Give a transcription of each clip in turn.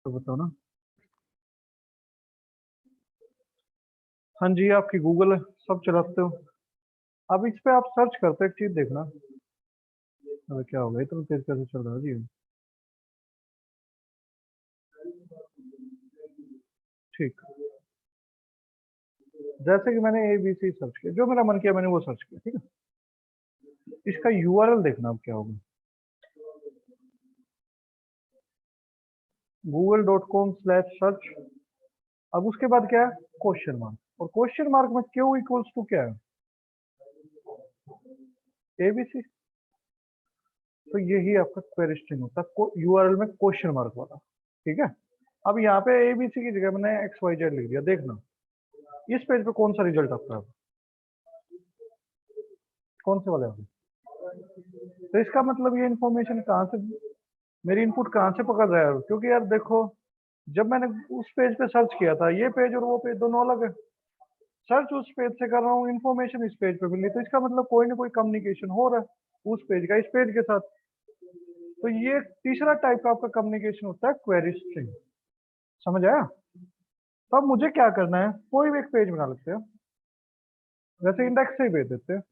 तो बताओ ना। हाँ जी, आपकी गूगल है, सब चलाते हो। अब इस पे आप सर्च करते हो, एक चीज देखना। अरे क्या होगा, इतना तेज कैसे चल रहा है जी। ठीक, जैसे कि मैंने ABC सर्च किया, जो मेरा मन किया मैंने वो सर्च किया, ठीक है। इसका URL देखना अब क्या होगा। google.com/search। अब उसके बाद क्या है, क्वेश्चन मार्क। और क्वेश्चन मार्क में क्यू इक्वल्स टू क्या है, ABC। तो यही आपका क्वेरी स्ट्रिंग होता है URL में क्वेश्चन मार्क वाला, ठीक है। अब यहाँ पे ABC की जगह मैंने XYZ लिख दिया, देखना इस पेज पे कौन सा रिजल्ट आता है, कौन से वाले आपको। तो इसका मतलब ये इन्फॉर्मेशन कहाँ से, मेरी इनपुट कहाँ से पकड़ रहा है, क्योंकि यार देखो, जब मैंने उस पेज पे सर्च किया था, ये पेज और वो पेज दोनों अलग है। सर्च उस पेज से कर रहा हूँ, इन्फॉर्मेशन इस पेज पे मिली, तो इसका मतलब कोई ना कोई कम्युनिकेशन हो रहा है उस पेज का इस पेज के साथ। तो ये तीसरा टाइप का आपका कम्युनिकेशन होता है क्वेरी स्ट्रिंग। समझ आया। तो अब मुझे क्या करना है, कोई भी एक पेज बना लेते हैं, वैसे इंडेक्स से ही भेज देते हैं।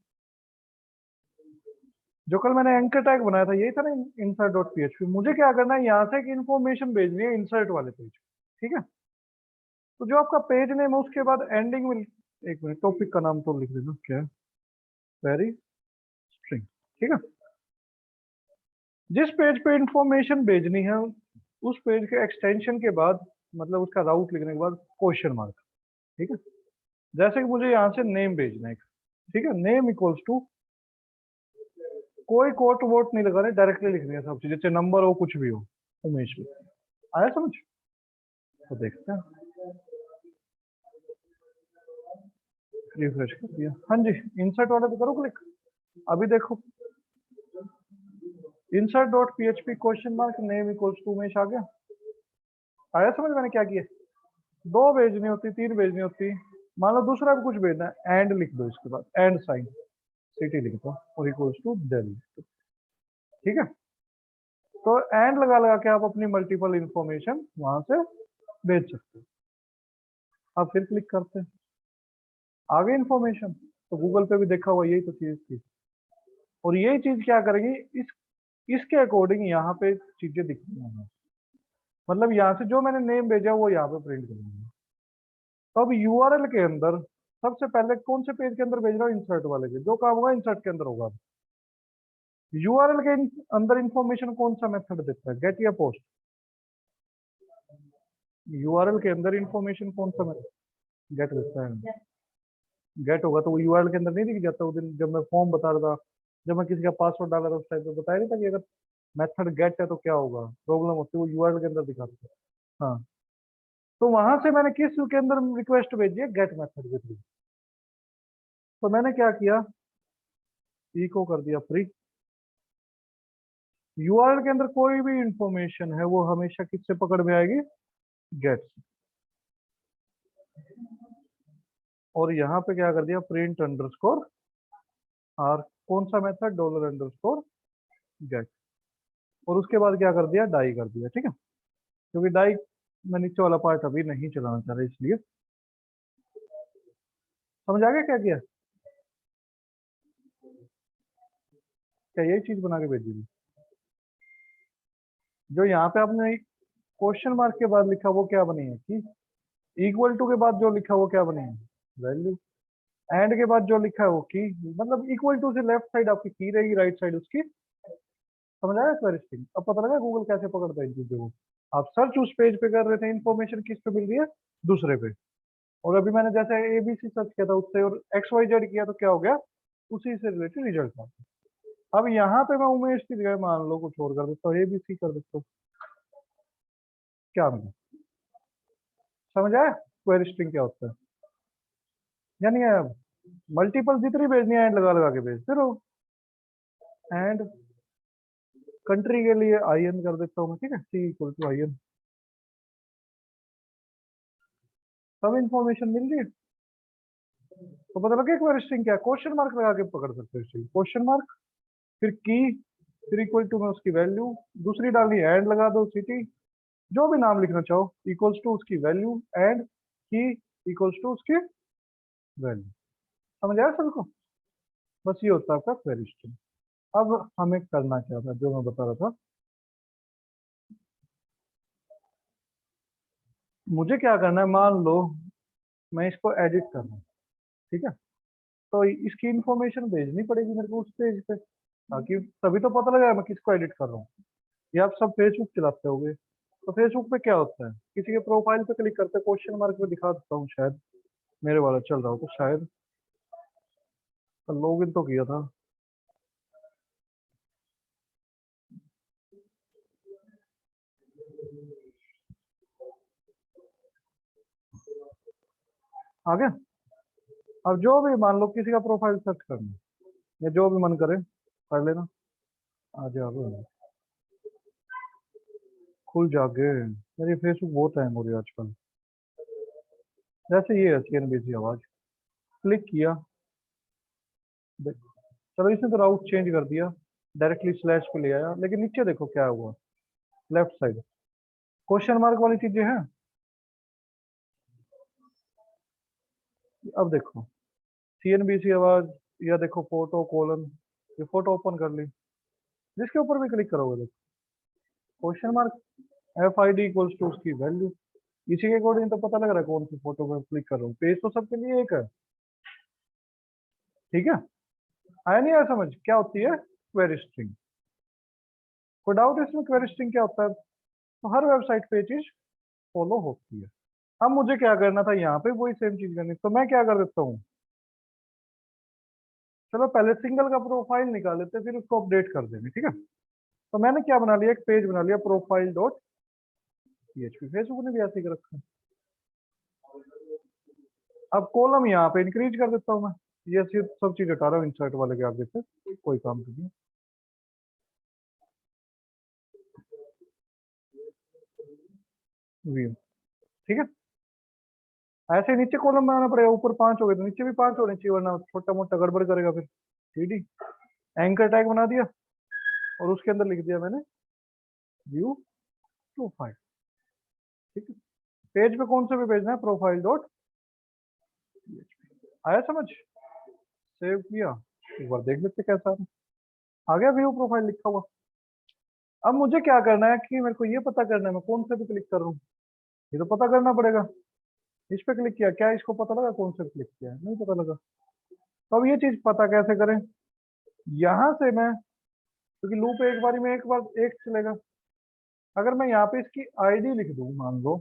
जो कल मैंने एंकर टैग बनाया था यही था ना, insert.php। मुझे क्या करना है, यहाँ से एक इन्फॉर्मेशन भेजनी है इंसर्ट वाले पेज, ठीक है। तो जो आपका पेज नेम है उसके बाद एंडिंग में, एक मिनट, टॉपिक का नाम तो लिख देना, क्या है, क्वेरी स्ट्रिंग, ठीक है। जिस पेज पे इंफॉर्मेशन भेजनी है उस पेज के एक्सटेंशन के बाद, मतलब उसका राउट लिखने के बाद क्वेश्चन मार्क, ठीक है। जैसे कि मुझे यहाँ से नेम भेजना है, ठीक है, नेम इक्वल्स टू, कोई कोट वोट नहीं लगाने, डायरेक्टली लिखनी है सब चीज, जैसे नंबर हो कुछ भी हो, उमेश भी। आया समझ। तो देखते हैं, रिफ्रेश कर दिया, हाँ जी। इंसर्ट वाले पे करो क्लिक। अभी देखो, insert.php question mark name equals to Umesh आ गया। आया समझ मैंने क्या किया। दो भेजनी होती, तीन भेजनी होती, मान लो दूसरा भी कुछ भेजना है, एंड लिख दो, इसके बाद एंड साइन सिटी लिख दो और इक्वल्स टू दिल्ली, ठीक है। तो एंड लगा लगा के आप अपनी मल्टीपल इंफॉर्मेशन वहां से भेज सकते हो। अब फिर क्लिक करते हैं, आगे इंफॉर्मेशन, तो गूगल पे भी देखा हुआ यही तो चीज थी। और यही चीज क्या करेंगे, इसके अकॉर्डिंग यहाँ पे चीजें दिखती हैं, मतलब यहाँ से जो मैंने नेम भेजा वो यहाँ पे प्रिंट करेंगे। तो अब URL के अंदर सबसे पहले कौन से पेज के अंदर भेज रहा हूँ, इंसर्ट वाले के, जो काम होगा इंसर्ट के अंदर होगा। URL के अंदर इंफॉर्मेशन कौन सा मेथड देता है, गेट या पोस्ट। URL के अंदर इंफॉर्मेशन कौन सा मेथड, गेट देता है। गेट होगा तो वो URL के अंदर नहीं दिख जाता। उस दिन जब मैं फॉर्म बता रहा था, जब मैं किसी का पासवर्ड डाला था, उस टाइम पे बताया नहीं था कि अगर मेथड गेट है तो क्या होगा, प्रॉब्लम होती है, वो URL के अंदर दिखाता है। हाँ, तो वहां से मैंने किस के अंदर रिक्वेस्ट भेजी है, गेट मेथड के थ्रू। तो मैंने क्या किया, इको कर दिया फ्री। URL के अंदर कोई भी इंफॉर्मेशन है वो हमेशा किससे पकड़ में आएगी, गेट से। और यहाँ पे क्या कर दिया, प्रिंट अंडरस्कोर आर, कौन सा मेथड, डॉलर अंडरस्कोर गेट। और उसके बाद क्या कर दिया, डाई कर दिया, ठीक है। क्योंकि डाई मैं नीचे वाला पार्ट अभी नहीं चलाना चाह रहा, इसलिए। समझ आ गया क्या किया, क्या यही चीज बना के भेजी थी। जो यहाँ पे आपने क्वेश्चन मार्क के बाद लिखा वो क्या बनी है, कि इक्वल टू के बाद जो लिखा वो क्या बनी है, वैल्यू। एंड के बाद जो लिखा है वो की, मतलब इक्वल टू से लेफ्ट साइड आपकी की रहेगी, राइट साइड उसकी। समझ आया क्वेरी स्ट्रिंग। अब पता लगा गूगल कैसे पकड़ता है इन चीजों को। आप सर्च उस पेज पे कर रहे थे, इन्फॉर्मेशन किस पे मिल रही है, दूसरे पे। और अभी मैंने जैसे ABC सर्च किया था उससे, और XYZ किया, तो क्या हो गया, उसी से रिलेटेड रिजल्ट था। अब यहाँ पे मैं उमेश की जगह मान लो कुछ और कर देता हूँ, ABC कर देता हूँ, क्या मिला। समझ आया क्वेरी स्ट्रिंग क्या होता है, यानी अब मल्टीपल जितनी भेजनी है एंड लगा लगा के भेजते रहो। एंड कंट्री के लिए IN कर देता हूँ मैं, ठीक है, C = IN। सब इंफॉर्मेशन मिल रही है। तो पता लगे क्वेरी स्ट्रिंग क्या, क्वेश्चन मार्क लगा के पकड़ सकते हो स्ट्रिंग, क्वेश्चन मार्क, फिर की, फिर इक्वल टू में उसकी वैल्यू, दूसरी डालनी एंड लगा दो सिटी, जो भी नाम लिखना चाहो, इक्वल्स टू उसकी वैल्यू एंड की इक्वल्स टू उसकी वैल्यू। समझ आया सबको? बस ये होता है आपका क्वेरी स्ट्रिंग। अब हमें करना क्या था, जो मैं बता रहा था, मुझे क्या करना है, मान लो मैं इसको एडिट कर रहा हूँ, ठीक है, तो इसकी इंफॉर्मेशन भेजनी पड़ेगी मेरे को उस पेज पे, ताकि तभी तो पता लगा मैं किसको एडिट कर रहा हूँ। ये आप सब फेसबुक चलाते होगे, तो फेसबुक पे क्या होता है, किसी के प्रोफाइल पे क्लिक करते, क्वेश्चन मार्क पे दिखा देता हूँ, शायद मेरे वाला चल रहा हो तो शायद लॉगिन तो किया था। आ गया? अब जो भी मान लो किसी का प्रोफाइल सर्च करना है, या जो भी मन करे कर लेना। आ जाओ, खुल जागे। मेरी फेसबुक बहुत हैंग हो रही है आजकल। जैसे ये है CNBC आवाज, क्लिक किया, चलो इसने तो राउट चेंज कर दिया, डायरेक्टली स्लैश पे ले आया, लेकिन नीचे देखो क्या हुआ, लेफ्ट साइड क्वेश्चन मार्क वाली चीजें हैं। अब देखो CNBC आवाज, या देखो फोटो कॉलम, ये फोटो ओपन कर ली, जिसके ऊपर भी क्लिक करोगे देखो question mark, FID equals to उसकी वैल्यू। इसी के अकॉर्डिंग तो पता लग रहा है कौन सी फोटो पे क्लिक कर रहा हूँ। पेज तो सबके लिए एक है, ठीक है? आया नहीं आया समझ क्या होती है क्वेरी स्ट्रिंग? कोई डाउट इसमें क्वेरी स्ट्रिंग क्या होता है? तो हर वेबसाइट पे ये चीज फॉलो होती है। अब मुझे क्या करना था, यहाँ पे वही सेम चीज करनी, तो मैं क्या कर देता हूँ, चलो पहले सिंगल का प्रोफाइल निकाल लेते, फिर उसको अपडेट कर देंगे, ठीक है? तो मैंने क्या बना लिया, एक पेज बना लिया प्रोफाइल डॉट PHP, फेसबुक ने भी ऐसे ही कर रखा है। अब कॉलम यहाँ पे इंक्रीज कर देता हूँ मैं, ये सिर्फ सब चीज हटा रहा हूँ इंसर्ट वाले के आगे से, कोई काम नहीं। व्यू, ठीक है? ऐसे नीचे कॉलम बनाना पड़ेगा, ऊपर 5 हो गए तो नीचे भी 5 होने चाहिए, वरना छोटा मोटा गड़बड़ करेगा फिर। ठीक है, एंकर टैग बना दिया और उसके अंदर लिख दिया मैंने व्यू प्रोफाइल, ठीक है? पेज पे कौन सा भी भेजना है, प्रोफाइल डॉट आया समझ? सेव किया, एक बार देख लेते कैसा आ गया व्यू प्रोफाइल लिखा हुआ। अब मुझे क्या करना है कि मेरे को ये पता करना है मैं कौन से पे क्लिक कर रहा हूँ, ये तो पता करना पड़ेगा। इस पे क्लिक किया, क्या इसको पता लगा कौन से पे क्लिक किया है? नहीं पता लगा। तो अब ये चीज पता कैसे करें, यहाँ से मैं, क्योंकि लूप एक बारी में एक बार एक चलेगा, अगर मैं यहाँ पे इसकी आईडी लिख दूं, मान लो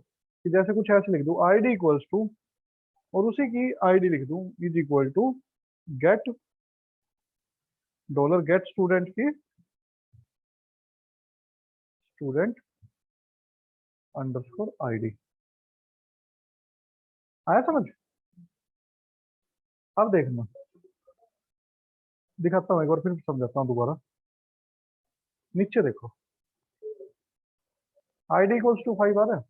कि जैसे कुछ ऐसे लिख दूं, आईडी इक्वल्स टू, और उसी की आईडी लिख दूं is equal to get dollar get student की स्टूडेंट अंडरस्कोर आईडी। आया समझ? अब देखना, दिखाता हूँ एक बार फिर समझाता हूँ दोबारा। नीचे देखो, आईडी इक्वल्स टू 5 आ रहा है,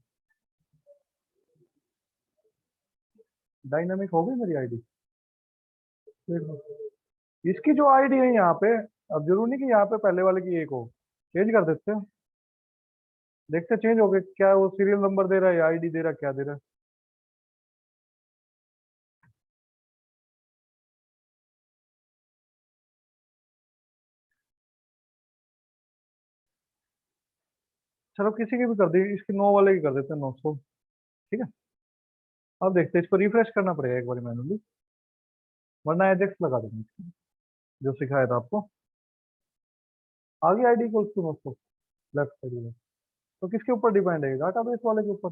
डायनामिक हो गई मेरी आईडी, देख लो। इसकी जो आईडी है यहाँ पे, अब जरूरी नहीं कि यहाँ पे पहले वाले की एक हो, चेंज कर देते हैं, देखते चेंज हो गए क्या, वो सीरियल नंबर दे रहा है या आईडी दे रहा है, क्या दे रहा है? चलो किसी की भी कर दी, इसकी 9 वाले की कर देते हैं, 900, ठीक है? अब देखते हैं, इसको रिफ्रेश करना पड़ेगा एक बार मैनुअली, वरना एजेक्स लगा देंगे इसको, जो सिखाया था आपको। आगे आईडी को उसको नोट लेफ्ट साइड में, तो किसके ऊपर डिपेंड है, डाटाबेस वाले के ऊपर।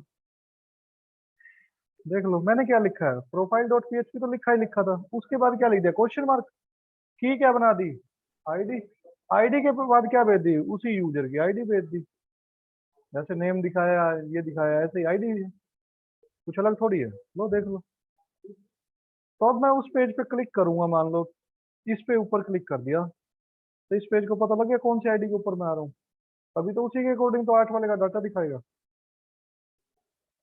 देख लो मैंने क्या लिखा है, प्रोफाइल डॉट PHP तो लिखा ही लिखा था, उसके बाद क्या लिख दिया, क्वेश्चन मार्क, की क्या बना दी, आईडी, आईडी के बाद क्या भेज दी, उसी यूजर की आईडी भेज दी, जैसे नेम दिखाया ये दिखाया ऐसे ही आईडी है, कुछ अलग थोड़ी है। लो देख लो, तो अब मैं उस पेज पे क्लिक करूंगा, मान लो इस पे ऊपर क्लिक कर दिया, तो इस पेज को पता लग गया कौन सी आईडी के ऊपर मैं आ रहा हूँ, अभी तो उसी के अकॉर्डिंग तो 8 वाले का डाटा दिखाएगा।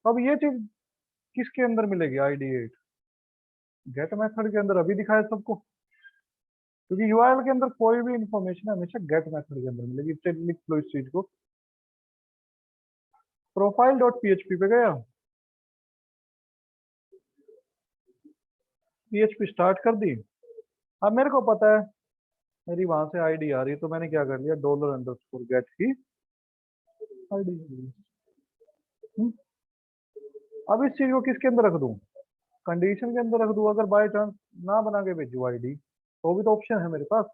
अब ये चीज किसके अंदर मिलेगी, ID8 गेट मेथड के अंदर, अभी दिखाया सबको, क्योंकि URL के अंदर कोई भी इंफॉर्मेशन हमेशा गेट मेथड के अंदर मिलेगी। चलिए लिख लो इस चीज को, प्रोफाइल डॉट पीएचपी पे गया, पीएचपी स्टार्ट कर दी। अब मेरे को पता है मेरी वहां से आईडी आ रही है, तो मैंने क्या कर लिया, डॉलर अंडरस्कोर गेट की आईडी। अब इस चीज को किसके अंदर रख दूं, कंडीशन के अंदर रख दूं। अगर बाय चांस ना बना के भेजू आईडी, तो भी तो ऑप्शन है मेरे पास।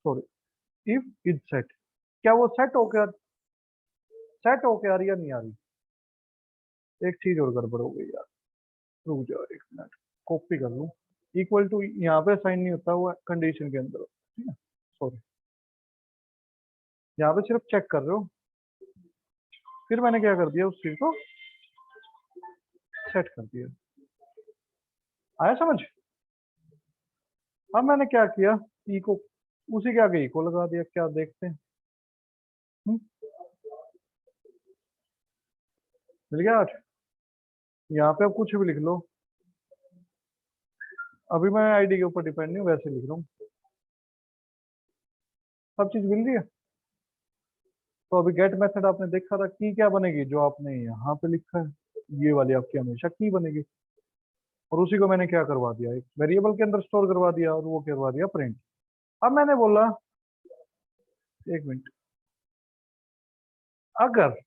सॉरी, इफ इज सेट, क्या वो सेट होके आ रही या नहीं आ रही। एक चीज और गड़बड़ हो गई यार, रुक जाओ एक मिनट, कॉपी कर लूं। इक्वल टू यहाँ पे साइन नहीं होता, वो कंडीशन के अंदर, ठीक है। सॉरी, यहाँ पे सिर्फ चेक कर रहे हो, फिर मैंने क्या कर दिया, उस चीज को सेट कर दिया। आया समझ। अब मैंने क्या किया, इको उसी के आगे इको लगा दिया, क्या देखते हैं। हम्म, मिल गया आज। यहाँ पे अब कुछ भी लिख लो, अभी मैं आईडी के ऊपर डिपेंड नहीं हूँ, वैसे लिख रहा हूँ। सब चीज मिल रही है। तो अभी गेट मेथड आपने देखा था, की क्या बनेगी, जो आपने यहाँ पे लिखा है ये वाली आपकी हमेशा की बनेगी। और उसी को मैंने क्या करवा दिया, एक वेरिएबल के अंदर स्टोर करवा दिया, और वो करवा दिया प्रिंट। अब मैंने बोला, एक मिनट, अगर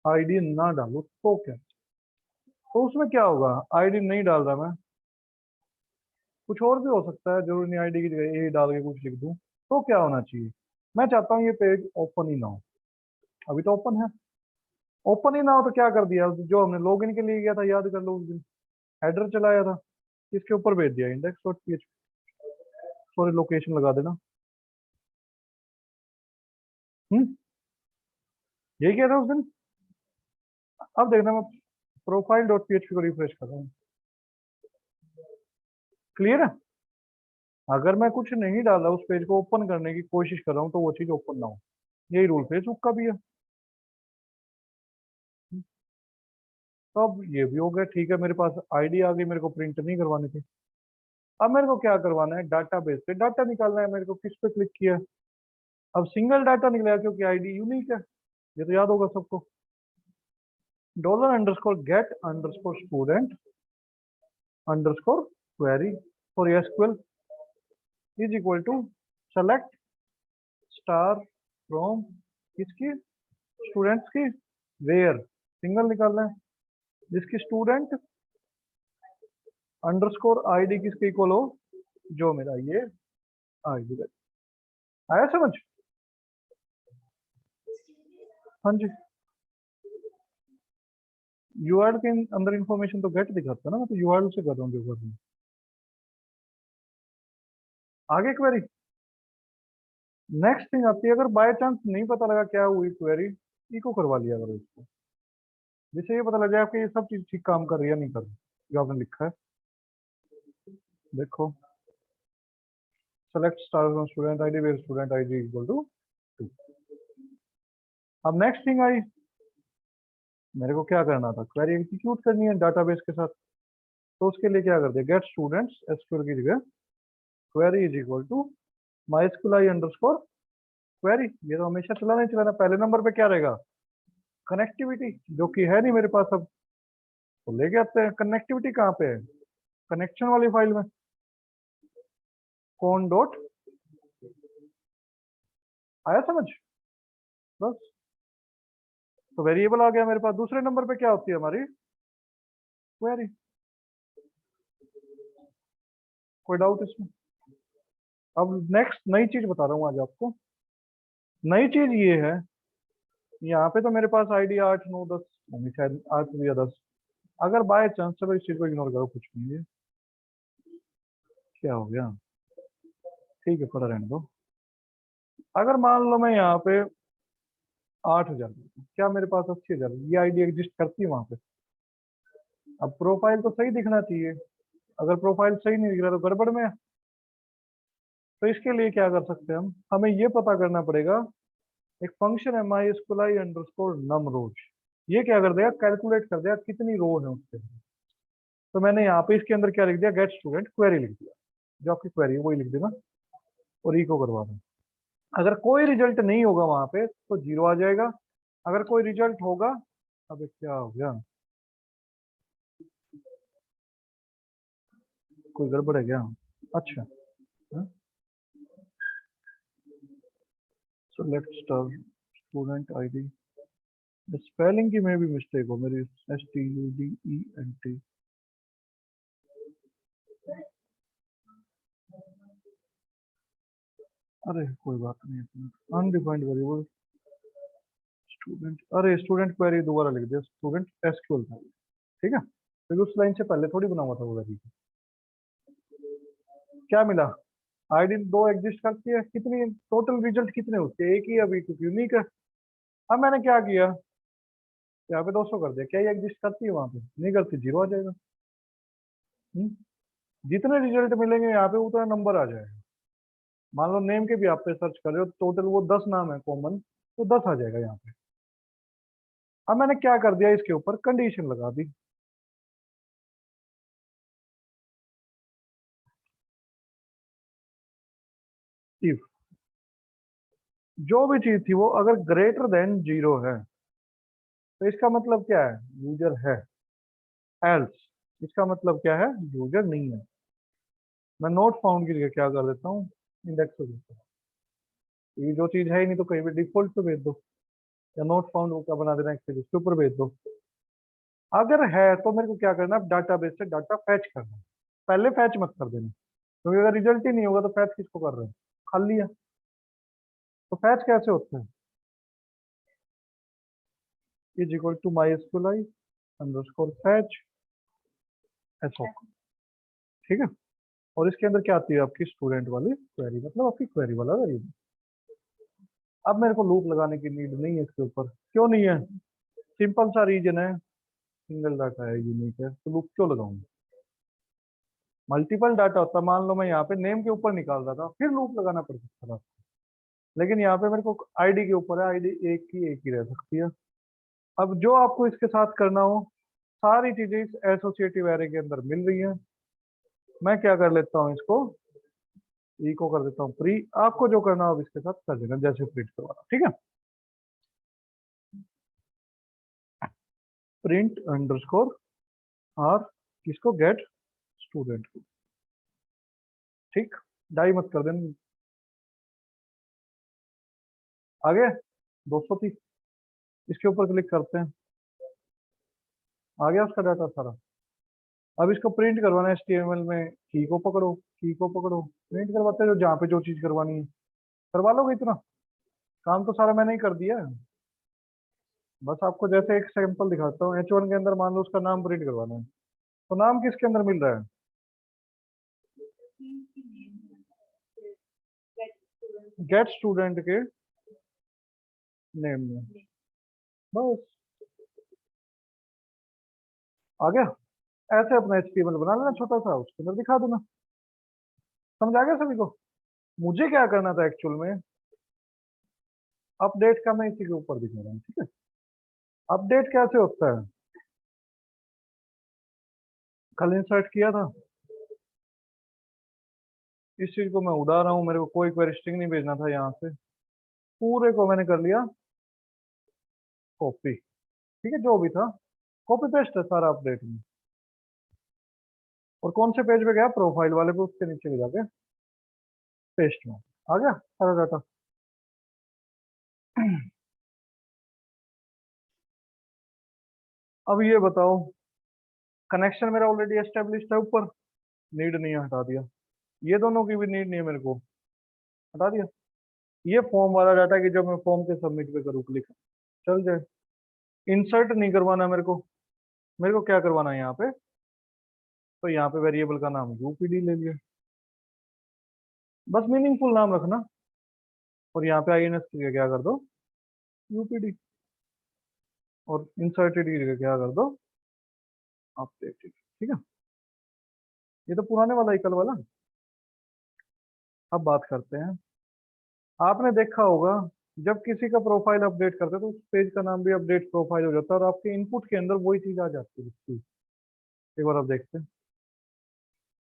आईडी ना डालो तो क्या, तो उसमें क्या होगा, आईडी नहीं डाल रहा मैं, कुछ और भी हो सकता है, जरूरी नहीं आईडी की जगह ए डाल के कुछ लिख दूं। तो क्या होना चाहिए, मैं चाहता हूँ ये पेज ओपन ही ना हो। अभी तो ओपन है, ओपन ही ना हो तो क्या कर दिया, जो हमने लॉगिन के लिए किया था, याद कर लो उस दिन, हेडर चलाया था, इसके ऊपर भेज दिया index dot PHP. Sorry, location लगा देना। हम्म, यही किया था उस दिन। अब देखना, मैं प्रोफाइल डॉट पीएचपी को रिफ्रेश कर रहा हूँ, क्लियर है। अगर मैं कुछ नहीं डाला, उस पेज को ओपन करने की कोशिश कर रहा हूँ, तो वो चीज ओपन ना हो। यही रूल फेसबुक का भी है। तो अब ये भी हो गया, ठीक है, मेरे पास आईडी आ गई, मेरे को प्रिंट नहीं करवानी थी। अब मेरे को क्या करवाना है, डाटाबेस से डाटा निकालना है। मेरे को किस पे क्लिक किया, अब सिंगल डाटा निकला, क्योंकि आईडी यूनिक है, ये तो याद होगा सबको। Dollar underscore get underscore student underscore query for SQL is equal to select star from किसकी, स्टूडेंट्स की, वेयर, सिंगल निकालना है, जिसकी स्टूडेंट अंडरस्कोर आईडी किसके इक्वल हो, जो मेरा ये आईडी। आया समझ। हाँ जी, यूआरएल के अंदर इंफॉर्मेशन तो गेट दिखाता है ना, मैं तो यूआरएल से कर रहा हूँ जो कर रहा हूँ। आगे क्वेरी, नेक्स्ट थिंग आती है, अगर बाय चांस नहीं पता लगा क्या हुई क्वेरी, इको करवा लिया करो इसको, जिससे ये पता लग जाए कि ये सब चीज ठीक काम कर रही है नहीं कर रही, जो आपने लिखा है। देखो, select star from student ID where student ID equal to 2। अब नेक्स्ट थिंग आई, मेरे को क्या करना था, क्वेरी एग्जीक्यूट करनी है डाटाबेस के साथ। तो उसके लिए क्या कर दिया, गेट स्टूडेंट्स एसक्यूएल की जगह query is equal to MySQL i underscore query. ये तो हमेशा चलाना ही चलाना। पहले नंबर पे क्या रहेगा, कनेक्टिविटी, जो कि है नहीं मेरे पास। अब तो लेके आते हैं, कनेक्टिविटी कहाँ पे है, कनेक्शन वाली फाइल में, कौन डॉट, आया समझ। बस, तो वेरिएबल आ गया मेरे पास। दूसरे नंबर पे क्या होती है हमारी, क्वेरी। कोई डाउट इसमें। अब नेक्स्ट नई चीज बता रहा हूँ आज आपको। नई चीज ये है, यहाँ पे तो मेरे पास आईडी 8 9 10 होंगी शायद, 8 या 10। अगर बाय चांस, चलो इस चीज को इग्नोर करो, कुछ नहीं है, क्या हो गया, ठीक है, पड़ा रहने दो। अगर मान लो मैं यहाँ पे 8,000, क्या मेरे पास 80,000, ये आईडी एग्जिस्ट करती है वहां पे। अब प्रोफाइल तो सही दिखना चाहिए, अगर प्रोफाइल सही नहीं दिख रहा तो गड़बड़ में है। तो इसके लिए क्या कर सकते हैं हम, हमें ये पता करना पड़ेगा, एक फंक्शन है mysqli अंडरस्कोर num rows। ये क्या कर देगा, कैलकुलेट कर देगा कितनी रो है उसके। तो मैंने यहाँ पे इसके अंदर क्या लिख दिया, गेट स्टूडेंट क्वेरी लिख दिया, जो आपकी क्वेरी है वही लिख देना, और इको करवा दूँ। अगर कोई रिजल्ट नहीं होगा वहां पे तो जीरो आ जाएगा, अगर कोई रिजल्ट होगा, अबे क्या हो गया, कोई गड़बड़ है क्या? अच्छा, select star student ID, spelling की में भी मिस्टेक हो मेरी, STUDENT। अरे कोई बात नहीं, अनडिफाइंड वेरिएबल स्टूडेंट, अरे स्टूडेंट क्वेरी दोबारा लिख दिया, स्टूडेंट एसक्यूएल था, ठीक है, क्योंकि उस लाइन से पहले थोड़ी बना हुआ था वो वेरिएबल। क्या मिला, आईडी दो एग्जिस्ट करती है, कितनी टोटल रिजल्ट कितने होते हैं, एक ही, अभी क्योंकि यूनिक है। अब मैंने क्या किया, यहाँ पे 200 कर दिया, क्या ये एग्जिस्ट करती है वहां पे? नहीं करती, जीरो आ जाएगा। हम्म? जितने रिजल्ट मिलेंगे यहाँ पे उतना नंबर आ जाएगा। मान लो नेम के भी आप पे सर्च कर रहे हो, टोटल वो 10 नाम है कॉमन, तो 10 आ जाएगा यहाँ पे। अब मैंने क्या कर दिया, इसके ऊपर कंडीशन लगा दी, इफ जो भी चीज थी वो अगर ग्रेटर देन जीरो है, तो इसका मतलब क्या है, यूजर है। एल्स इसका मतलब क्या है, यूजर नहीं है। मैं नोट फाउंड की जगह क्या कर देता हूँ, इंडेक्स पे देता हूँ। ये जो चीज है ही नहीं तो कहीं भी डिफॉल्ट पे भेज दो, या नोट फाउंड वो क्या बना देना, एक पेज उसके ऊपर भेज दो। अगर है तो मेरे को क्या करना है, डाटाबेस से डाटा फैच करना है। पहले फैच मत कर देना, क्योंकि अगर रिजल्ट ही नहीं होगा तो फैच किसको कर रहे हैं, खाली है। तो फैच कैसे होता है, is equal to MySQL i underscore fetch, ऐसा, ठीक है। और इसके अंदर क्या आती है आपकी स्टूडेंट वाली क्वेरी, मतलब आपकी क्वेरी वाला वेरिएबल। अब मेरे को लूप लगाने की नीड नहीं है इसके ऊपर, क्यों नहीं है, सिंपल सा रीजन है, सिंगल डाटा है, यूनिक है, तो लूप क्यों लगाऊंगा। मल्टीपल डाटा होता, मान लो मैं यहाँ पे नेम के ऊपर निकाल रहा था, फिर लूप लगाना पड़ सकता था, लेकिन यहाँ पे मेरे को आईडी के ऊपर है, आईडी एक ही रह सकती है। अब जो आपको इसके साथ करना हो, सारी चीजें इस एसोसिएटिव एरे के अंदर मिल रही हैं। मैं क्या कर लेता हूँ इसको, ई को कर देता हूँ प्री, आपको जो करना हो अब इसके साथ कर देना, जैसे प्रिंट करवाना, ठीक है। प्रिंट अंडरस्कोर आर, किसको, गेट स्टूडेंट को, ठीक, डाई मत कर देना। आगे 230, इसके ऊपर क्लिक करते हैं, आ गया उसका डाटा सारा। अब इसको प्रिंट करवाना है HTML में, की को पकड़ो, की को पकड़ो, प्रिंट करवाते हैं, जो जहाँ पे जो चीज करवानी है करवा लोगे इतना, काम तो सारा मैंने ही कर दिया है। बस आपको जैसे एक सैंपल दिखाता हूँ, H1 के अंदर मान लो उसका नाम प्रिंट करवाना है, तो नाम किसके अंदर मिल रहा है, गेट स्टूडेंट के नेम में, बस आ गया। ऐसे अपना HTML बना लेना छोटा सा, उसके अंदर दिखा देना। समझ आ गया सभी को। मुझे क्या करना था एक्चुअल में, अपडेट का मैं इसी के ऊपर दिखा रहा हूँ, ठीक है। अपडेट कैसे होता है, कल इंसर्ट किया था, इस चीज को मैं उड़ा रहा हूँ, मेरे को कोई क्वेरी स्ट्रिंग नहीं भेजना था यहाँ से, पूरे को मैंने कर लिया कॉपी, ठीक है, जो भी था कॉपी पेस्ट है सारा अपडेट में। और कौन से पेज पे गया, प्रोफाइल वाले पे, उसके नीचे ले जाके पेस्ट में आ गया सारा डाटा। अब ये बताओ, कनेक्शन मेरा ऑलरेडी एस्टेब्लिश्ड है ऊपर, नीड नहीं है, हटा दिया। ये दोनों की भी नीड नहीं है मेरे को, हटा दिया। ये फॉर्म वाला डाटा कि जब मैं फॉर्म के सबमिट पे करूँ क्लिक, चल जाए। इंसर्ट नहीं करवाना मेरे को क्या करवाना है यहाँ पे, तो यहाँ पे वेरिएबल का नाम यूपीडी ले लिया, बस मीनिंगफुल नाम रखना, और यहाँ पे INS की जगह क्या कर दो, यूपीडी, और इंसर्टेड की जगह क्या कर दो, अपडेटेड, ठीक है। ये तो पुराने वाला ही, कल वाला। अब बात करते हैं, आपने देखा होगा जब किसी का प्रोफाइल अपडेट करते हैं तो उस पेज का नाम भी अपडेट प्रोफाइल हो जाता है, और आपके इनपुट के अंदर वही चीज आ जाती है उसकी। एक बार आप देखते हैं,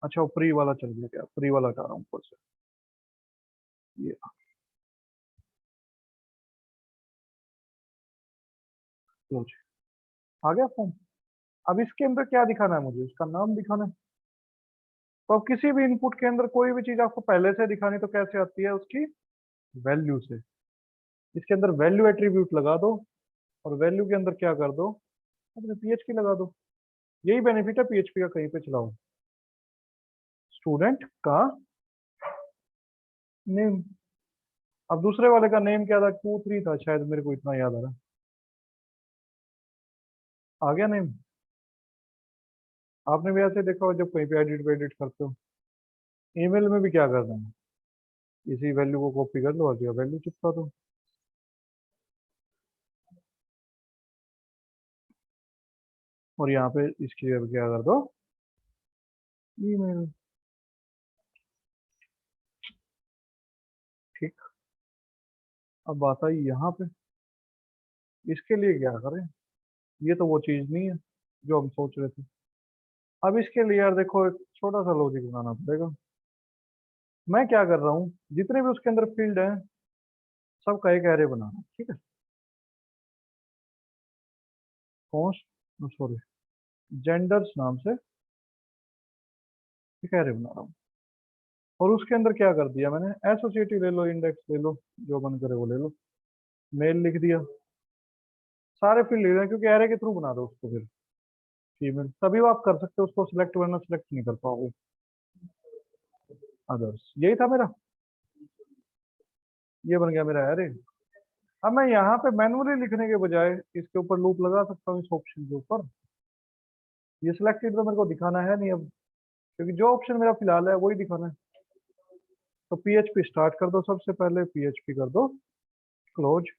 अच्छा वो प्री वाला चल गया, क्या प्री वाला हटा रहा हूँ ऊपर से, ये क्लोज। आ गया फॉर्म। अब इसके अंदर क्या दिखाना है मुझे, इसका नाम दिखाना है। तो अब किसी भी इनपुट के अंदर कोई भी चीज आपको पहले से दिखानी तो कैसे आती है, उसकी वैल्यू से। इसके अंदर वैल्यू एट्रीब्यूट लगा दो और वैल्यू के अंदर क्या कर दो, अपने पीएचपी लगा दो। यही बेनिफिट है पीएचपी का, कहीं पे चलाओ। स्टूडेंट का नेम। अब दूसरे वाले का नेम क्या था, 2 3 था शायद, मेरे को इतना याद आ रहा। आ गया नेम। आपने भी ऐसे देखा हो जब कहीं पे एडिट वेडिट करते हो। ईमेल में भी क्या करना है, इसी वैल्यू को कॉपी कर लो और दिया वैल्यू चिपका दो। और यहाँ पे इसकी जगह क्या कर दो, ईमेल। ठीक। अब बात आई यहाँ पे, इसके लिए क्या करें, ये तो वो चीज नहीं है जो हम सोच रहे थे। अब इसके लिए यार देखो एक छोटा सा लॉजिक बनाना पड़ेगा। मैं क्या कर रहा हूँ, जितने भी उसके अंदर फील्ड हैं सबका एक एरे बना रहा हूँ, ठीक है। कौन, सॉरी, जेंडर्स नाम से एक एरे बना रहा हूँ। और उसके अंदर क्या कर दिया मैंने, एसोसिएटिव ले लो, इंडेक्स ले लो, जो मन करे वो ले लो। मेल लिख दिया, सारे फील्ड लिख दिए क्योंकि एरे के थ्रू बना दो उसको। फिर फीमेल तभी वो आप कर सकते हो उसको सिलेक्ट, वरना सिलेक्ट नहीं कर पाओगे अदर्स। यही था मेरा, ये बन गया मेरा एरे। अब मैं यहाँ पे मैनुअली लिखने के बजाय इसके ऊपर लूप लगा सकता हूँ, इस ऑप्शन के ऊपर। ये सिलेक्टेड तो मेरे को दिखाना है नहीं अब, क्योंकि जो ऑप्शन मेरा फिलहाल है वही दिखाना है। तो पीएचपी स्टार्ट कर दो, सबसे पहले पीएचपी कर दो क्लोज,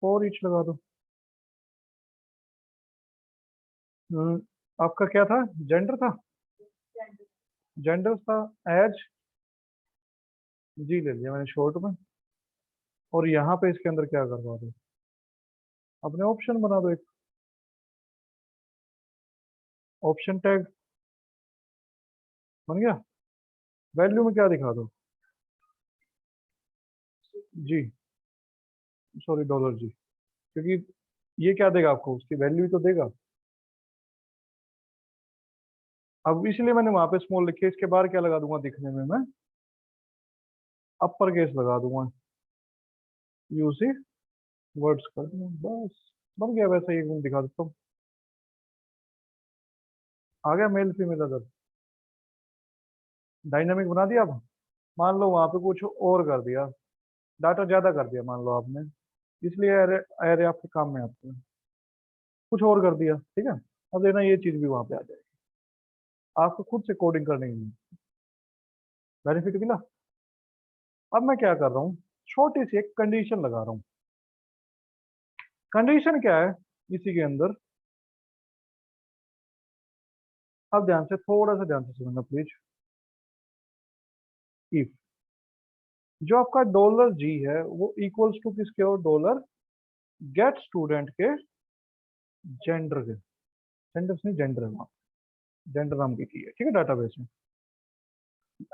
फॉर ईच लगा दो। हम्म, आपका क्या था, जेंडर था, जेंडर था, एज जी ले लिया मैंने शॉर्ट में। और यहाँ पे इसके अंदर क्या करवा दो, अपने ऑप्शन बना दो एक, ऑप्शन टैग बन गया। वैल्यू में क्या दिखा दो, जी, सॉरी डॉलर जी, क्योंकि ये क्या देगा आपको, उसकी वैल्यू तो देगा। अब इसलिए मैंने वहां पे स्मॉल लिखे, इसके बाहर क्या लगा दूंगा दिखने में मैं, अपर केस लगा दूंगा, यूसी वर्ड्स कर दूंगा, बस बन गया। वैसे ही एक मिनट दिखा देता हूँ, आ गया मेल फीमेल अदर, डायनामिक बना दिया। अब मान लो वहां पे कुछ और कर दिया, डाटा ज्यादा कर दिया मान लो आपने, इसलिए एरे, एरे आपके काम में आते हैं। कुछ और कर दिया, ठीक है। अब देखना ये चीज भी वहां पे आ जाएगी, आपको खुद से कोडिंग करनी है। बेनिफिट मिला। अब मैं क्या कर रहा हूँ, छोटी सी एक कंडीशन लगा रहा हूँ। कंडीशन क्या है इसी के अंदर, अब ध्यान से, थोड़ा सा ध्यान से सुनना प्लीज। इफ जो आपका डॉलर जी है वो इक्वल्स टू किसके हो, डॉलर गेट स्टूडेंट के जेंडर के, जेंडर नहीं जेंडर है, जेंडर नाम की है, ठीक है, डाटाबेस में।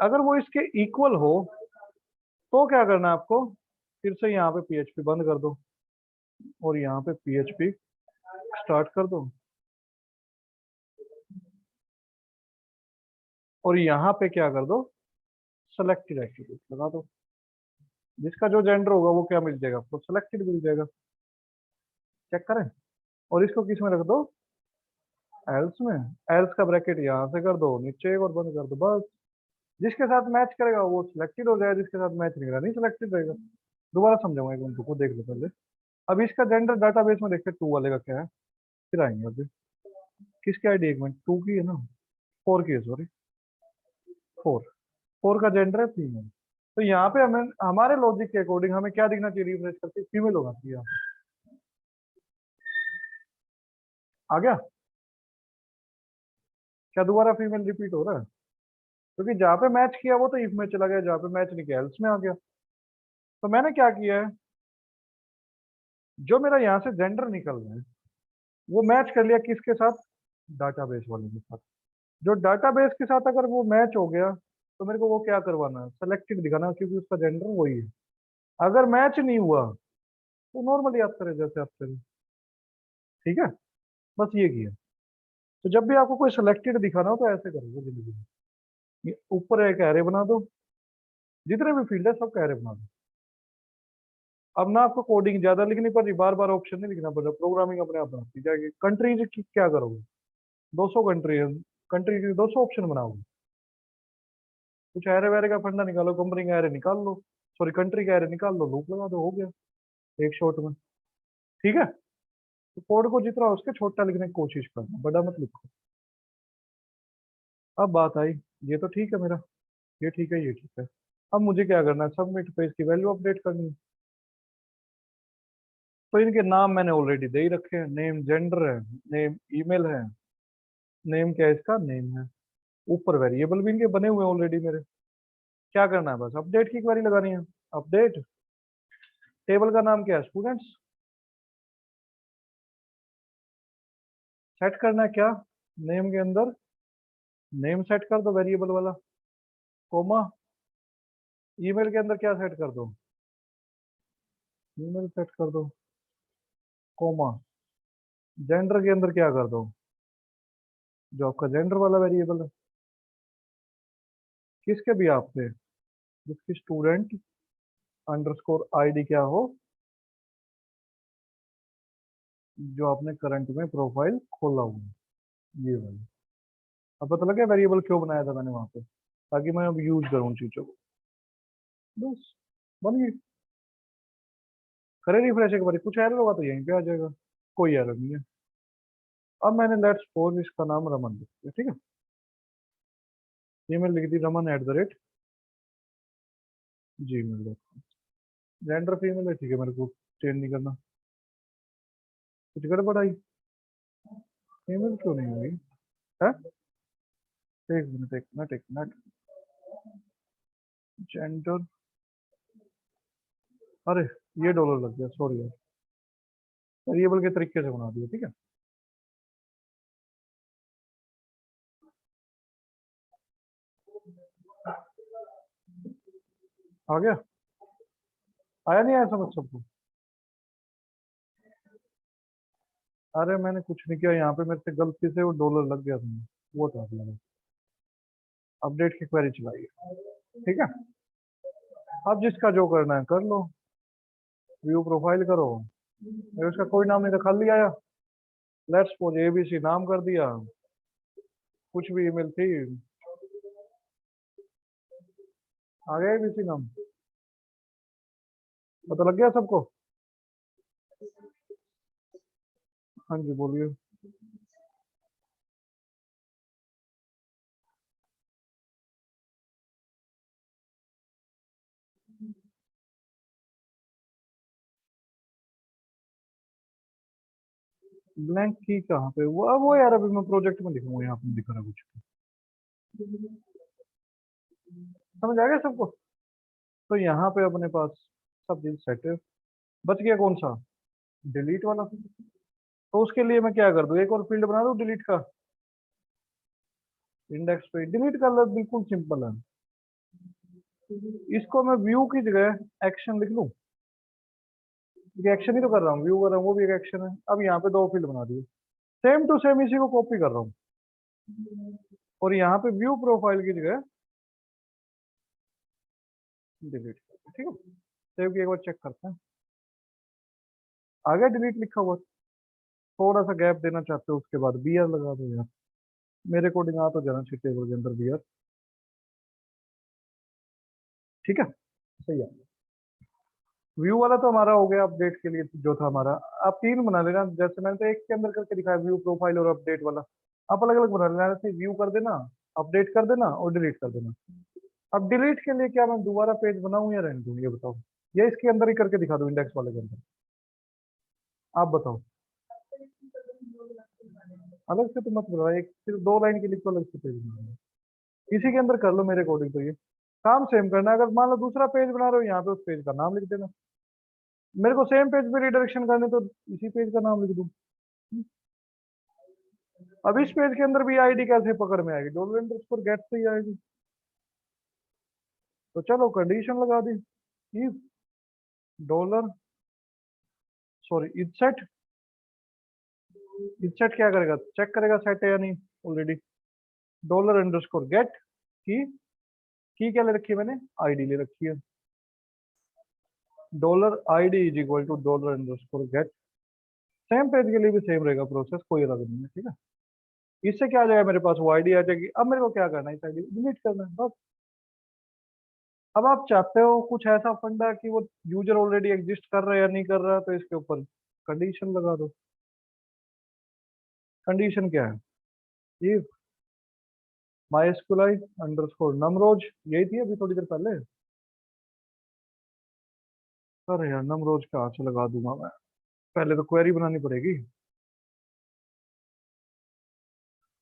अगर वो इसके इक्वल हो तो क्या करना है आपको, फिर से यहाँ पे पीएचपी बंद कर दो और यहाँ पे पीएचपी स्टार्ट कर दो। और यहाँ पे क्या कर दो, सेलेक्टेड एट्रीब्यूट लगा दो। जिसका जो जेंडर होगा वो क्या मिल जाएगा आपको, सेलेक्टेड मिल जाएगा। चेक करें। और इसको किस में रख दो, एल्स में। एल्स का ब्रैकेट यहाँ से कर दो, नीचे एक और बंद कर दो, बस। जिसके साथ मैच करेगा वो सिलेक्टेड हो जाएगा, जिसके साथ मैच नहीं करेगा नहीं सिलेक्टेड रहेगा। दोबारा समझाऊंगा, एक मिनट को देख लो पहले। अब इसका जेंडर डाटाबेस में देखते 2 वाले का क्या है, फिर आएंगे अभी। किसकी आईडी, एक मिनट, 2 की है ना, 4 की है, सॉरी, 4। 4 का जेंडर है फीमेल। तो यहाँ पे हमें हमारे लॉजिक के अकॉर्डिंग हमें क्या दिखना चाहिए, रिफ्रेश करके फीमेल होना चाहिए यहाँ पे। आ गया, क्या दोबारा फीमेल रिपीट हो रहा है, क्योंकि जहाँ पे मैच किया वो तो इफ में चला गया, जहाँ पे मैच नहीं किया एल्स में आ गया। तो मैंने क्या किया है, जो मेरा यहाँ से जेंडर निकल रहा है वो मैच कर लिया किसके साथ, डाटाबेस वाले के साथ। जो डाटाबेस के साथ अगर वो मैच हो गया तो मेरे को वो क्या करवाना है, सेलेक्टेड दिखाना, क्योंकि उसका जेंडर वही है। अगर मैच नहीं हुआ तो नॉर्मली आते रहे जैसे आते रहे। ठीक है, बस ये किया। तो जब भी आपको कोई सिलेक्टेड दिखाना हो तो ऐसे करोगे जिंदगी में। ये ऊपर एक एरे बना दो, जितने भी फील्ड है सबका एरे बना दो। अब ना आपको कोडिंग ज्यादा लिखनी पड़ रही, बार बार ऑप्शन नहीं लिखना पड़ रहा, प्रोग्रामिंग अपने आप बनाती जाएगी। कंट्रीज की क्या करोगे, 200 कंट्री है, कंट्री की 200 ऑप्शन बनाओगे। कुछ एरे वेरे का फंडा निकालो, कंपनी का एरे निकाल लो, सॉरी कंट्री का एरे निकाल लो, लूप लगा दो, हो गया एक शॉट में। ठीक है, तो कोड को जितना हो उसके छोटा लिखने की कोशिश करना, बड़ा मत लिखो। अब बात आई, ये तो ठीक है मेरा, ये ठीक है, ये ठीक है। अब मुझे क्या करना है, सबमिट पे इसकी वैल्यू अपडेट करनी है। तो इनके नाम मैंने ऑलरेडी दे ही रखे हैं, नेम जेंडर है, नेम ईमेल है, नेम क्या है इसका, नेम है। ऊपर वेरिएबल भी इनके बने हुए हैं ऑलरेडी मेरे। क्या करना है, बस अपडेट की क्वेरी लगानी है। अपडेट, टेबल का नाम क्या है, स्टूडेंट्स। सेट करना है क्या, नेम के अंदर नेम सेट कर दो वेरिएबल वाला, कोमा। ईमेल के अंदर क्या सेट कर दो, ईमेल सेट कर दो, कोमा। जेंडर के अंदर क्या कर दो, जो आपका जेंडर वाला वेरिएबल है। किसके भी आप पे, जिसकी स्टूडेंट अंडरस्कोर आईडी क्या हो, जो आपने करंट में प्रोफाइल खोला हुआ है, ये वाला। अब पता लगा वेरिएबल क्यों बनाया था मैंने वहां पे, ताकि मैं अब यूज करूँ चीजों को। बस, बन गई। करे रिफ्रेश एक बार, कुछ एरर होगा तो यहीं पे आ जाएगा, कोई एरर नहीं है। अब मैंने लेट्स सपोज इसका नाम रमन लिख दिया, ठीक है। ईमेल लिख दी raman@, gmail.com। जेंडर फीमेल है, ठीक है, मेरे को चेंज नहीं करना। कुछ गड़बड़ आई, फीमेल क्यों नहीं हुई है, एक मिनट एक मिनट एक मिनट। जेंडर, अरे ये डॉलर लग गया, सॉरी यार, वेरिएबल के तरीके से बना दिया, ठीक है। आ गया, आया नहीं आया समझ सबको। अरे मैंने कुछ नहीं किया, यहाँ पे मेरे से गलती से वो डॉलर लग गया था, वो था लगा। अपडेट की क्वेरी चलाई है, ठीक है। अब जिसका जो करना है कर लो, व्यू प्रोफाइल करो। मेरे उसका कोई नाम नहीं था, खाली आया। लेट्स सपोज एबीसी नाम कर दिया, कुछ भी ईमेल थी, आ गया एबीसी नाम। पता लग गया सबको। हाँ जी बोलिए। ब्लैंक की कहाँ पे, वो यार अभी मैं प्रोजेक्ट में लिखूंगा, यहाँ पे नहीं दिख रहा कुछ। समझ आ गया सबको। तो यहाँ पे अपने पास सब चीज सेट है। बच गया कौन सा, डिलीट वाला। तो उसके लिए मैं क्या कर दूं, एक और फील्ड बना दूं डिलीट का, इंडेक्स पे डिलीट कर लो, बिल्कुल सिंपल है। इसको मैं व्यू की जगह एक्शन लिख लूं, ये एक्शन ही तो कर रहा हूँ, व्यू कर रहा हूँ, वो भी एक एक्शन है। अब यहाँ पे दो फील्ड बना दिए, सेम टू सेम इसी को कॉपी कर रहा हूँ, और यहाँ पे व्यू प्रोफाइल की जगह डिलीट कर, ठीक है। सेव की एक बार चेक करते हैं, आ गया डिलीट लिखा हुआ। थोड़ा सा गैप देना चाहते हो उसके बाद बीआर लगा दो यार, मेरे अकॉर्डिंग आ तो जाना चाहिए टेबल के अंदर बीआर, ठीक है, सही है। व्यू वाला तो हमारा हो गया, अपडेट के लिए जो था हमारा। आप तीन बना लेना, जैसे मैंने तो एक के अंदर करके दिखाया, व्यू प्रोफाइल और अपडेट वाला। आप अलग अलग बना लेना, जैसे व्यू कर देना, अपडेट कर देना और डिलीट कर देना। अब डिलीट के लिए क्या मैं दोबारा पेज बनाऊं या रहने दूं, ये बताओ, या इसके अंदर ही करके दिखा दूं इंडेक्स वाले के अंदर, आप बताओ। अलग से तो मत बनाओ, एक सिर्फ दो लाइन के लिए तो अलग से पेज बनाओ, इसी के अंदर कर लो मेरे अकॉर्डिंग। तो ये काम सेम करना है, अगर मान लो दूसरा पेज बना रहे हो, यहाँ पे उस पेज का नाम लिख देना। मेरे को सेम पेज पे रिडायरेक्शन करने, तो इसी पेज का नाम लिख दूं। अब इस पेज के अंदर भी आईडी कैसे पकड़ में आएगी, डॉलर अंडरस्कोर गेट से ही आएगी। तो चलो कंडीशन लगा दी, if dollar sorry isset, isset क्या करेगा, चेक करेगा सेट है या नहीं ऑलरेडी। डॉलर अंडरस्कोर गेट की क्या ले रखी है मैंने, आईडी ले रखी है। Dollar ID is equal to dollar underscore get. Same page के लिए भी सेम रहेगा प्रोसेस, कोई अलग नहीं है, ठीक है। इससे क्या आ जाएगा, मेरे पास वो आईडी आ जाएगी। अब मेरे को क्या करना है, इस आईडी डिलीट करना है बस। अब आप चाहते हो कुछ ऐसा फंडा कि वो यूजर ऑलरेडी एग्जिस्ट कर रहा है या नहीं कर रहा है, तो इसके ऊपर कंडीशन लगा दो। कंडीशन क्या है, इफ माइस्कुलाई अंडरस्कोर नमरोज, यही थी अभी थोड़ी देर पहले। अरे यार नमरोज कहाँ से लगा दूंगा मैं, पहले तो क्वेरी बनानी पड़ेगी।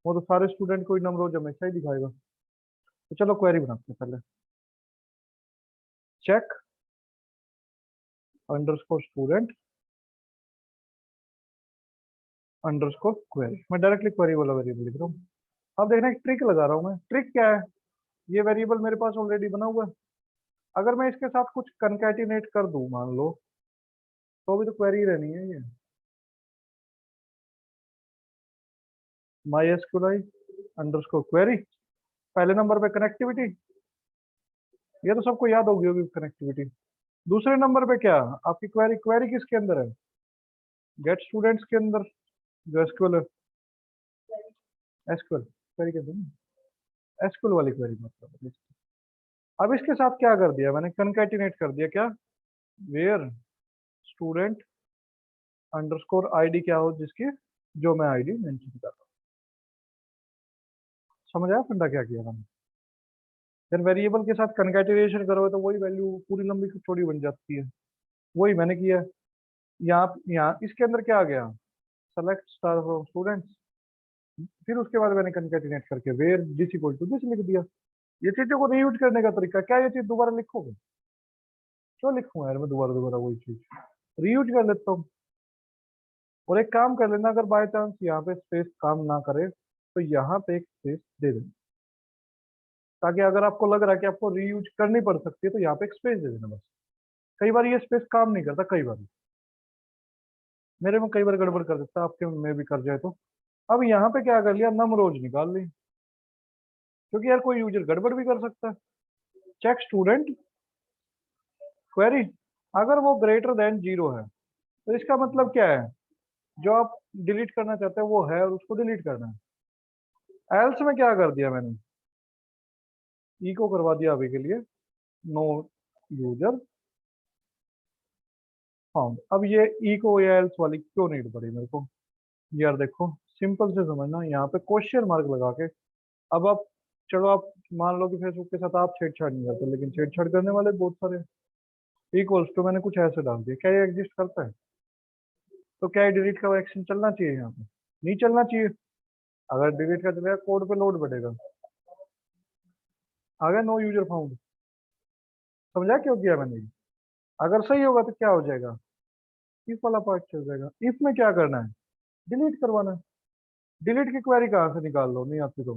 वो तो सारे स्टूडेंट को ही नमरोज हमेशा ही दिखाएगा। तो चलो क्वेरी बनाते हैं पहले। Check underscore student underscore query, मैं डायरेक्टली क्वेरी वाला वेरिएबल लिख रहा हूँ। अब देखना एक ट्रिक लगा रहा हूँ मैं। ट्रिक क्या है, ये वेरिएबल मेरे पास ऑलरेडी बना हुआ है। अगर मैं इसके साथ कुछ कंकैटिनेट कर दूं मान लो, तो भी तो क्वेरी रहनी है ये। माई एसक्यूएल अंडरस्कोर क्वेरी, पहले नंबर पे कनेक्टिविटी, ये तो सबको याद होगी कनेक्टिविटी। दूसरे नंबर पे क्या, आपकी क्वेरी, क्वेरी किसके अंदर है, गेट स्टूडेंट्स के अंदर, जो एसक्यूएल है। एसक्यूएल क्वेरी के अंदर, एसक्यूएल वाली क्वेरी मतलब। अब इसके साथ क्या कर दिया मैंने, कंकैटिनेट कर दिया क्या, वेयर स्टूडेंट अंडरस्कोर आईडी क्या हो जिसकी, जो मैं आईडी मेंशन कर रहा हूँ। समझ आया फंडा क्या किया मैंने। फिर वेरिएबल के साथ कंकैटिनेशन करोगे तो वही वैल्यू पूरी लंबी चौड़ी बन जाती है। वही मैंने किया। यहाँ इसके अंदर क्या आ गया, सेलेक्ट स्टार फ्रॉम स्टूडेंट्स। फिर उसके बाद मैंने कंकैटिनेट करके where this equal to this लिख दिया। ये चीजों को रीयूज करने का तरीका क्या, ये चीज दोबारा लिखोगे, क्यों लिखूंगा यार मैं दोबारा दोबारा वही चीज, रीयूज कर लेता हूँ। और एक काम कर लेना, अगर बाय चांस यहाँ पे स्पेस काम ना करे तो यहाँ पे एक स्पेस दे देना, ताकि अगर आपको लग रहा है कि आपको रीयूज करनी पड़ सकती है तो यहाँ पे एक स्पेस दे देना बस। कई बार ये स्पेस काम नहीं करता, कई बार मेरे में कई बार गड़बड़ कर देता, आपके में भी कर जाए तो। अब यहाँ पे क्या कर लिया, नम रोज निकाल ली, क्योंकि यार कोई यूजर गड़बड़ भी कर सकता है। चेक स्टूडेंट क्वेरी, अगर वो ग्रेटर देन 0 है तो इसका मतलब क्या है, जो आप डिलीट करना चाहते हैं वो है और उसको डिलीट करना है। एल्स में क्या कर दिया मैंने, ई को करवा दिया अभी के लिए नो यूजर फाउंड। अब ये ई को या एल्स वाली क्यों नीड पड़ी मेरे को, यार देखो सिंपल से समझना, यहाँ पे क्वेश्चन मार्क लगा के। अब आप, चलो आप मान लो कि फेसबुक के साथ आप छेड़छाड़ नहीं करते, लेकिन छेड़छाड़ करने वाले बहुत सारे। इक्वल्स टू मैंने कुछ ऐसे डाल दिया, क्या ये एग्जिस्ट करता है, तो क्या ये डिलीट का एक्शन चलना चाहिए यहाँ पे, नहीं चलना चाहिए। अगर डिलीट का चलेगा कोड पे लोड बढ़ेगा। अगर नो यूजर फाउंड, समझा क्यों किया मैंने ये? अगर सही होगा तो क्या हो जाएगा, इफ वाला पार्ट चल जाएगा। इफ में क्या करना है, डिलीट करवाना है। डिलीट की क्वेरी कहाँ से निकाल लो, नहीं आती तो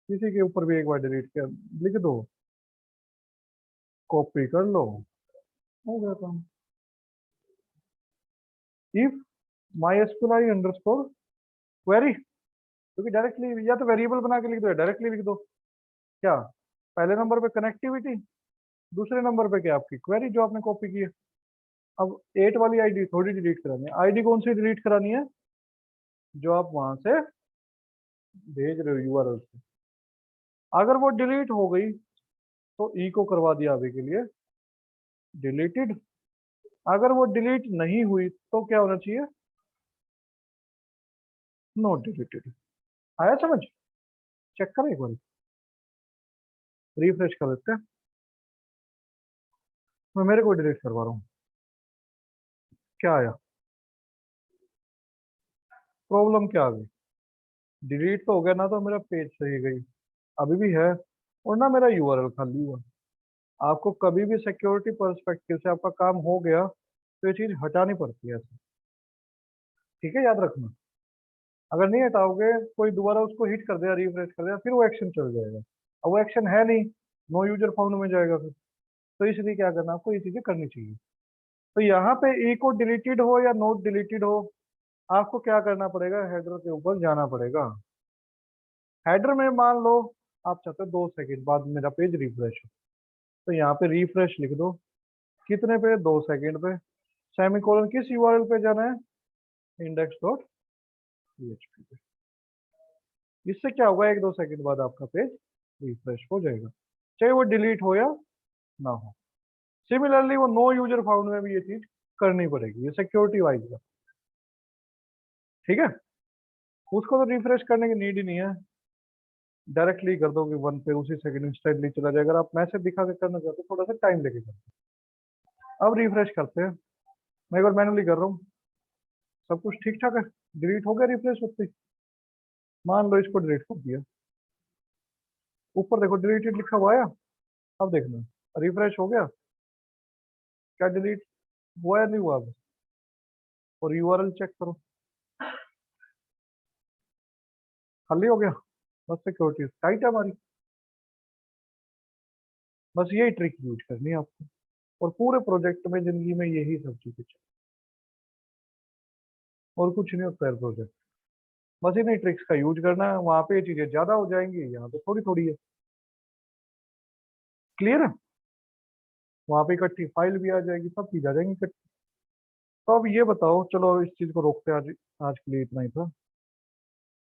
किसी के ऊपर भी एक बार डिलीट कर लिख दो, कॉपी कर लो, हो गया काम। If my SQL underscore query, क्योंकि डायरेक्टली या तो वेरिएबल बना के लिख दो या डायरेक्टली लिख दो। क्या, पहले नंबर पे कनेक्टिविटी, दूसरे नंबर पे क्या आपकी क्वेरी जो आपने कॉपी की है। अब 8 वाली आईडी थोड़ी डिलीट करानी है, आईडी कौन सी डिलीट करानी है, जो आप वहां से भेज रहे हो यूआरएल से। अगर वो डिलीट हो गई तो ई को करवा दिया अभी के लिए डिलीटेड। अगर वो डिलीट नहीं हुई तो क्या होना चाहिए, नॉट डिलीटेड। आया समझ, चेक करें एक बार, रिफ्रेश कर लेते हैं। मैं मेरे को डिलीट करवा रहा हूँ, क्या आया, प्रॉब्लम क्या आ गई, डिलीट तो हो गया ना, तो मेरा पेज सही गई, अभी भी है, और ना मेरा यूआरएल खाली हुआ। आपको कभी भी सिक्योरिटी पर्सपेक्टिव से आपका काम हो गया तो ये चीज हटानी पड़ती है ऐसे, ठीक है, याद रखना। अगर नहीं हटाओगे, कोई दोबारा उसको हिट कर दिया, रिफ्रेश कर दिया, फिर वो एक्शन चल जाएगा। अब वो एक्शन है नहीं, नो यूजर फाउंड में जाएगा फिर। तो इसलिए क्या करना, आपको ये चीजें करनी चाहिए। तो यहाँ पे ई को डिलीटेड हो या नोट डिलीटेड हो, आपको क्या करना पड़ेगा, हेडर के ऊपर जाना पड़ेगा। हेडर में मान लो आप चाहते हो 2 सेकंड बाद मेरा पेज रिफ्रेश हो, तो यहाँ पे रिफ्रेश लिख दो। कितने पे, 2 सेकंड पे। सेमीकोलन किस यूआरएल पे जाना है, index.php पे। इससे क्या होगा, 1-2 सेकंड बाद आपका पेज रिफ्रेश हो जाएगा, चाहे वो डिलीट हो या ना हो। सिमिलरली वो नो यूजर फाउंड में भी ये चीज करनी पड़ेगी, ये सिक्योरिटी वाइज है। ठीक है, उसको तो रिफ्रेश करने की नीड ही नहीं है, डायरेक्टली कर दोगे 1 पे, उसी सेकंड इंस्टेंटली चला जाएगा। अगर आप मैसेज दिखा के करना चाहते हो थोड़ा सा टाइम लेके करते हो। अब रिफ्रेश करते हैं, मैं एक बार मैनुअली कर रहा हूँ। सब कुछ ठीक ठाक है, डिलीट हो गया रिफ्रेश होते ही। मान लो इसको डिलीट कर दिया, ऊपर देखो डिलीटेड लिखा हुआ आया। अब देखना रिफ्रेश हो गया, क्या डिलीट हुआ या नहीं हुआ। अब और यूआरएल चेक करो, खाली हो गया। बस सिक्योरिटी टाइट है हमारी, बस यही ट्रिक यूज करनी है आपको। और पूरे प्रोजेक्ट में, जिंदगी में यही सब चीजें चाहिए, और कुछ नहीं होता है प्रोजेक्ट। बस इन्हीं ट्रिक्स का यूज करना है, वहां पे ये चीजें ज्यादा हो जाएंगी, यहाँ पे थोड़ी थोड़ी है। क्लियर है, वहां पे इकट्ठी फाइल भी आ जाएगी, सब चीज आ जाएंगी इकट्ठी। तो अब ये बताओ, चलो इस चीज को रोकते हैं, आज आज के लिए इतना ही था।